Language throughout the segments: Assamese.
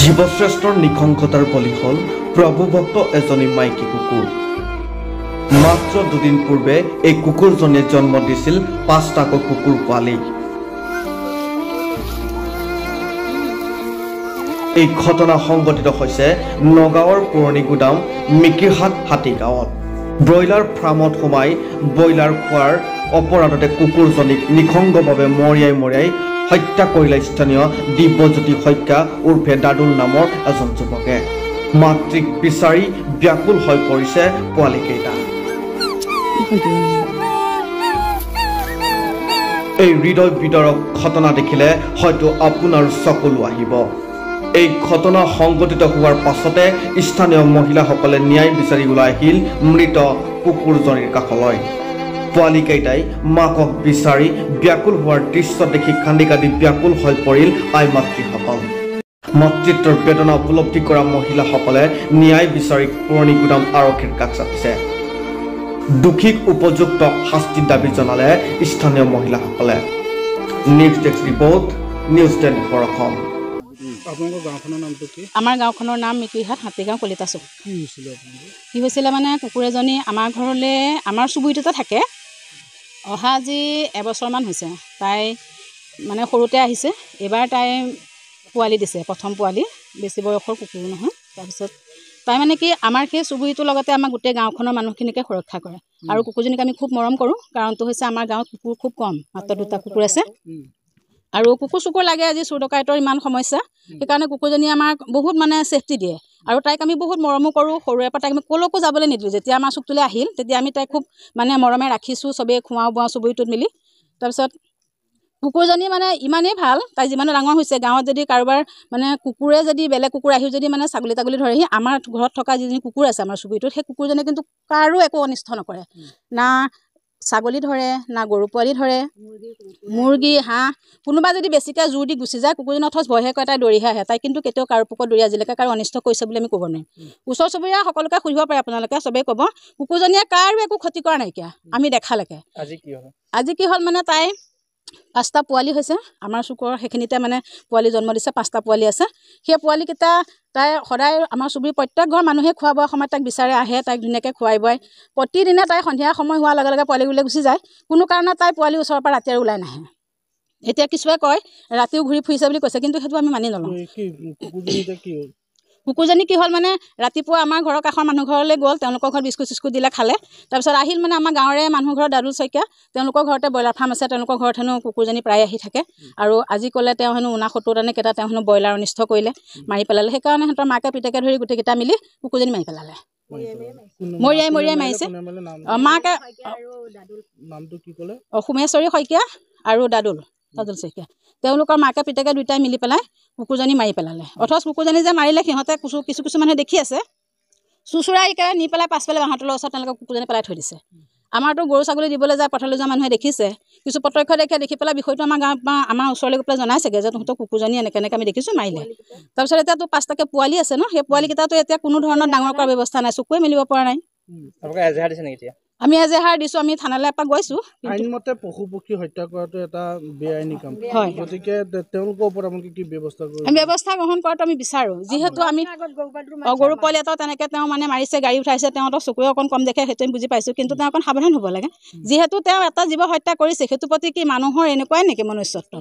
জীৱশ্ৰেষ্ঠৰ নিশংসতাৰ বলি হ'ল প্ৰভুভক্ত এজনী মাইকী কুকুৰ। মাত্ৰ দুদিন পূৰ্বে এই কুকুৰজনীয়ে জন্ম দিছিল 5টাকৈ কুকুৰ পোৱালি। এই ঘটনা সংঘটিত হৈছে নগাঁৱৰ পুৰণি গুদাম মিকিৰহাট হাতীগাঁৱত। ব্ৰইলাৰ ফাৰ্মত সোমাই ব্ৰইলাৰ খোৱাৰ অপৰাধতে কুকুৰজনীক নিঃসংগভাৱে মৰিয়াই হত্যা কৰিলে স্থানীয় দিব্যজ্যোতি শইকীয়া উৰ্ফে দাদুল নামৰ এজন যুৱকে। মাতৃক বিচাৰি ব্যাকুল হৈ পৰিছে পোৱালীকেইটা। এই হৃদয় বিদাৰক ঘটনা দেখিলে হয়তো আপোনাৰ চকুলো আহিব। এই ঘটনা সংঘটিত হোৱাৰ পাছতে স্থানীয় মহিলাসকলে ন্যায় বিচাৰি ওলাই আহিল মৃত কুকুৰজনীৰ কাষলৈ। পোৱালীকেইটাই মাকক বিচাৰি ব্যাকুল হোৱাৰ দৃশ্য দেখি কান্দি কান্দি ব্যাকুল হৈ পৰিল আই মাতৃসকল। মাতৃত্বৰ বেদনা উপলব্ধি কৰা মহিলাসকলে ন্যায় বিচাৰি পুৰণি গুদাম আৰক্ষীৰ কাষ চাপিছে। দোষীক উপযুক্ত শাস্তিৰ দাবী জনালে স্থানীয় মহিলাসকলে। News desk report, news 24 Assam. আমাৰ গাঁওখনৰ নাম মিকিৰহাট হাতীগাঁও কলিতা চুক। কি হৈছিলে মানে কুকুৰ এজনী আমাৰ ঘৰলৈ আমাৰ চুবুৰীটোতে থাকে। অহা আজি এবছৰমান হৈছে। তাই মানে সৰুতে আহিছে। এইবাৰ তাই পোৱালি দিছে, প্ৰথম পোৱালি। বেছি বয়সৰ কুকুৰ নহয়। তাৰপিছত তাই মানে কি আমাৰ সেই চুবুৰীটোৰ লগতে আমাৰ গোটেই গাঁওখনৰ মানুহখিনিকে সুৰক্ষা কৰে। আৰু কুকুৰজনীক আমি খুব মৰম কৰোঁ। কাৰণটো হৈছে আমাৰ গাঁৱত কুকুৰ খুব কম, মাত্ৰ 2টা কুকুৰ আছে। আৰু কুকুৰ চুকুৰ লাগে, আজি চোৰ ডকাইতৰ ইমান সমস্যা। সেইকাৰণে কুকুৰজনী আমাক বহুত মানে ছেফটি দিয়ে। আৰু তাইক আমি বহুত মৰমো কৰোঁ। সৰুৰে পৰা তাইক আমি ক'লৈকো যাবলৈ নিদিলোঁ। যেতিয়া আমাৰ চুকটোলৈ আহিল তেতিয়া আমি তাইক খুব মানে মৰমে ৰাখিছোঁ, চবেই খুৱাওঁ বোৱাওঁ চুবুৰীটোত মিলি। তাৰপিছত কুকুৰজনী মানে ইমানেই ভাল, তাই যিমানে ডাঙৰ হৈছে, গাঁৱত যদি কাৰোবাৰ মানে কুকুৰে যদি বেলেগ কুকুৰ আহিও যদি মানে ছাগলী তাগলী ধৰেহি, আমাৰ ঘৰত থকা যিজনী কুকুৰ আছে আমাৰ চুবুৰীটোত, সেই কুকুৰজনীয়ে কিন্তু কাৰো একো অনিষ্ট নকৰে। না ছাগলী ধৰে, না গৰু পোৱালি ধৰে, মুৰ্গী, হাঁহ। কোনোবা যদি বেছিকৈ জোৰ দি গুচি যায়, কুকুৰজনী অথচ ভয়হে কৰে, তাই দৌৰিহে আহে। তাই কিন্তু কেতিয়াও কাৰো পোকত দৌৰি আজিলৈকে কাৰো অনিষ্ট কৰিছে বুলি আমি ক'ব নোৱাৰিম। ওচৰ চুবুৰীয়া সকলোকে সুধিব পাৰে আপোনালোকে, চবেই ক'ব কুকুৰজনীয়ে কাৰো একো ক্ষতি কৰা নাইকিয়া আমি দেখালৈকে। আজি কি হ'ল মানে তাই 5টা পোৱালি হৈছে। আমাৰ চুকৰ সেইখিনিতে মানে পোৱালি জন্ম দিছে, 5টা পোৱালি আছে। সেই পোৱালিকেইটা তাই সদায় আমাৰ চুবুৰীৰ প্ৰত্যেক ঘৰ মানুহে খোৱা বোৱা সময়ত তাইক বিচাৰে, আহে, তাইক ধুনীয়াকৈ খুৱাই বুৱাই। প্ৰতিদিনে তাই সন্ধিয়া সময় হোৱাৰ লগে লগে পোৱালিগুলৈ গুচি যায়। কোনো কাৰণত তাই পোৱালি ওচৰৰ পৰা ৰাতি আৰু ওলাই নাহে। এতিয়া কিছুৱে কয় ৰাতিও ঘূৰি ফুৰিছে বুলি কৈছে, কিন্তু সেইটো আমি মানি নলওঁ। কুকুৰজনী কি হ'ল মানে ৰাতিপুৱা আমাৰ ঘৰৰ কাষৰ মানুহ ঘৰলৈ গ'ল, তেওঁলোকৰ ঘৰত বিস্কুট চিস্কুট দিলে, খালে। তাৰপিছত আহিল মানে আমাৰ গাঁৱৰে মানুহ ঘৰৰ দাদুল শইকীয়া, তেওঁলোকৰ ঘৰতে ব্ৰইলাৰ ফাৰ্ম আছে, তেওঁলোকৰ ঘৰত হেনো কুকুৰজনী প্ৰায় আহি থাকে। আৰু আজি ক'লে তেওঁ হেনো 69টা নে কেইটা তেওঁ হেনো ব্ৰইলাৰ অনিষ্ট কৰিলে, মাৰি পেলালে। সেইকাৰণে সিহঁতৰ মাকে পিতেকে ধৰি গোটেইকেইটা মিলি কুকুৰজনী মাৰি পেলালে। মৰিয়াই মাৰিছে। মাকে সোমেশ্বৰী শইকীয়া আৰু দাদুল শইকীয়া, তেওঁলোকৰ মাকে পিতেকে দুয়োটাই মিলি পেলাই কুকুৰজনী মাৰি পেলালে। অথচ কুকুৰজনী যে মাৰিলে সিহঁতে কিছু মানুহে দেখি আছে, চুচুৰাই নি পেলাই পাছফালে বাঁহৰ ওচৰত তেওঁলোকে কুকুৰজনী পেলাই থৈ দিছে। আমাৰতো গৰু ছাগলী দিবলৈ যায়, পথাৰলৈ যোৱা মানুহে দেখিছে, কিছু প্ৰত্যক্ষ দেখি পেলাই বিষয়টো আমাৰ গাঁৱত বা আমাৰ ওচৰলৈ গৈ পেলাই জনাইছেগৈ যে তহঁতৰ কুকুৰজনী এনেকৈ আমি দেখিছোঁ, মাৰিলে। তাৰপিছত এতিয়াতো 5টাকৈ পোৱালি আছে ন, সেই পোৱালিকেইটাতো এতিয়া কোনো ধৰণৰ ডাঙৰ কৰাৰ ব্যৱস্থা নাই, চকুৱে মেলিব পৰা নাই। আমি এজেহাৰ দিছোঁ, আমি থানালৈ এপাক গৈছোঁ। আইনমতে পশু পক্ষী হত্যা কৰাটো এটা বেআইনী কাম। গতিকে তেওঁলোকৰ ওপৰত আপোনালোকে কি ব্যৱস্থা কৰিব? আমি ব্যৱস্থা গ্ৰহণ কৰাটো আমি বিচাৰোঁ। যিহেতু আমি গৰু পোৱালি এটাও তেনেকৈ তেওঁ মানে মাৰিছে, গাড়ী উঠাইছে, তেওঁতো চকুৱে অকণ কম দেখে, সেইটো আমি বুজি পাইছোঁ। কিন্তু তেওঁ অকণ সাৱধান হ'ব লাগে। যিহেতু তেওঁ এটা জীৱ হত্যা কৰিছে, সেইটোৰ প্ৰতি কি মানুহৰ এনেকুৱাই নেকি মনুষ্যত্ব?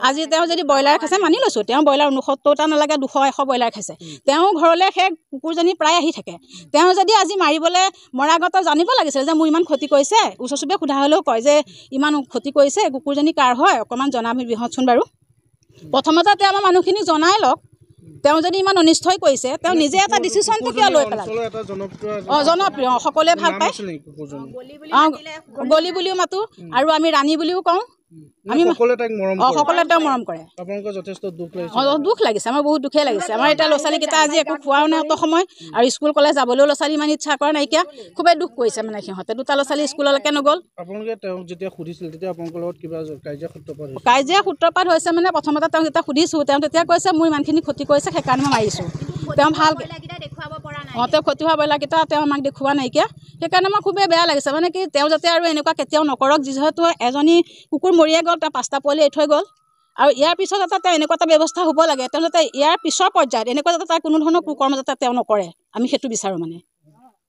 আজি তেওঁ যদি ব্ৰইলাৰ খাইছে, মানি লৈছোঁ, তেওঁ ব্ৰইলাৰ 69টা নালাগে 200-100 ব্ৰইলাৰ খাইছে। তেওঁ ঘৰলৈ সেই কুকুৰজনী প্ৰায় আহি থাকে। তেওঁ যদি আজি মাৰিবলৈ মৰাৰ আগতে জানিব লাগিছিল যে মোৰ ইমান ক্ষতি কৰিছে, ওচৰ চুবুৰীয়াক সোধা হ'লেও কয় যে ইমান ক্ষতি কৰিছে, কুকুৰজনী কাৰ হয়, অকণমান জনাবি বিহতচোন বাৰু। প্ৰথমতে তেওঁ আমাৰ মানুহখিনিক জনাই লওক। তেওঁ যদি ইমান অনিষ্টই কৰিছে, তেওঁ নিজে এটা ডিচিশ্যনটো কিয় লৈ পেলালে? জনপ্ৰিয়, সকলোৱে ভাল পায়। গলি বুলিও মাতোঁ আৰু আমি ৰাণী বুলিও কওঁ। আমি সকলোৱে তেওঁক মৰম কৰে। দুখ লাগিছে, আমাৰ বহুত দুখেই লাগিছে। আমাৰ এতিয়া ল'ৰা ছোৱালীকেইটা আজি একো খোৱাও নাই অত সময়, আৰু স্কুল কলেজ যাবলৈও ল'ৰা ছোৱালী ইমান ইচ্ছা কৰা নাইকিয়া। খুবেই দুখ কৰিছে মানে সিহঁতে, 2টা ল'ৰা ছোৱালী স্কুললৈকে নগ'ল। আপোনালোকে তেওঁক যেতিয়া সুধিছিল তেতিয়া আপোনালোকৰ লগত কিবা কাজিয়া সূত্ৰপাত হৈছে মানে প্ৰথমতে তেওঁক যেতিয়া সুধিছোঁ, তেওঁ তেতিয়া কৈছে মোৰ ইমানখিনি ক্ষতি কৰিছে, সেইকাৰণে মই মাৰিছোঁ। তেওঁ ভালকৈ তেওঁ ক্ষতি হোৱা ব্ৰইলাৰকেইটা তেওঁ আমাক দেখুওৱা নাইকিয়া সেইকাৰণে আমাৰ খুবেই বেয়া লাগিছে মানে কি তেওঁ যাতে আৰু এনেকুৱা কেতিয়াও নকৰক যিহেতু এজনী কুকুৰ মৰিয়ে গ'ল তাৰ 5টা পোৱালি এৰি থৈ গ'ল আৰু ইয়াৰ পিছত যাতে তেওঁ এনেকুৱা এটা ব্যৱস্থা হ'ব লাগে তেওঁ যাতে ইয়াৰ পিছৰ পৰ্যায়ত এনেকুৱা যাতে তাৰ কোনো ধৰণৰ কুকৰ্ম যাতে তেওঁ নকৰে আমি সেইটো বিচাৰোঁ মানে